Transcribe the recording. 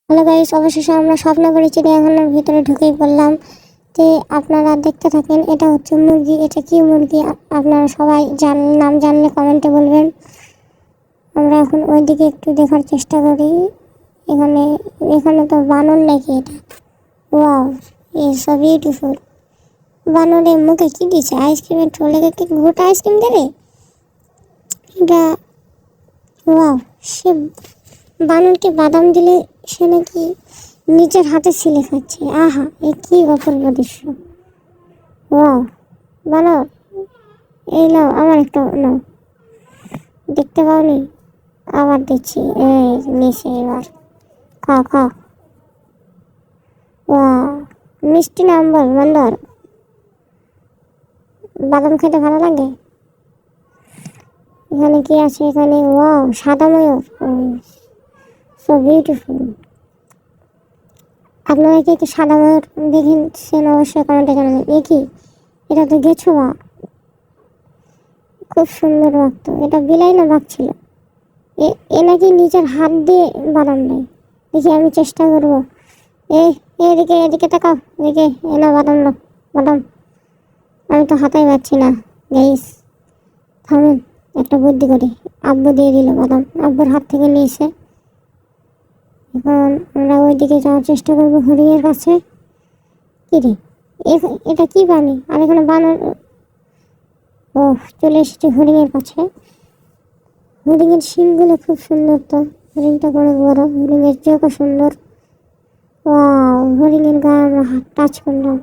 Hello guys, অবশেষে আমরা স্বপ্নপুরী চিড়িয়াখানার ভিতরে ঢুকেই পড়লাম। তো আপনারা দেখতে থাকেন। এটা হচ্ছে মুরগি। এটা কি মুরগি আপনারা সবাই নাম জানলে কমেন্টে বলবেন। আমরা এখন ওইদিকে একটু দেখার চেষ্টা করি। এখানে এখানে তো বানর নাকি এটা? Wow, it's so beautiful. বানরের মুখে কি দিছে? আইসক্রিমের ঠোলে কি গোটা আইসক্রিম দেবে এটা? ওয়াও, সে বানরকে বাদাম দিলে সে নাকি নিজের হাতে ছিলে খাচ্ছে। আহা, এ কি অপূর্ব দৃশ্য! ওয়াও, বানর এই নাও, আমার একটা নাও। দেখতে পাওনি? আবার দিচ্ছি, এই নিচে এবার খাও খাও। ওয়াও, মিষ্টি নাম বল বান্দর। বাদাম খেতে ভালো লাগে। এখানে কি আছে? এখানে ওয়াও, সাদা ময়ূর। So beautiful. আপনারা কি সাদা ময়ূর দেখেছেন? অবশ্যই কমেন্টে জানাবেন। এ কি? এটা তো গেছো বা, খুব সুন্দর বাঘ। তো এটা বিলাই না বাঘ ছিল? এ নাকি নিজের হাত দিয়ে বাদাম দেয়। দেখি, আমি চেষ্টা করবো। এদিকে এদিকে তাকাও, এদিকে এনা বাদাম না, বাদাম। আমি তো হাতাই পাচ্ছি না গাইস, থামেন, একটা বুদ্ধি করি। আব্বু দিয়ে দিল বাদাম, আব্বুর হাত থেকে নিয়েছে। এখন আমরা ওইদিকে যাওয়ার চেষ্টা করবো, হরিণের কাছে। কি রে, এটা কি পানি? আর এখানে বানর। ও, চলে এসেছি হরিণের কাছে। হরিণের শিংগুলো খুব সুন্দর। তো হরিণটা বড় বড়, হরিণের চোখও সুন্দর। ওয়াও, হরিণের গায়ে আমরা হাত টাচ করলাম।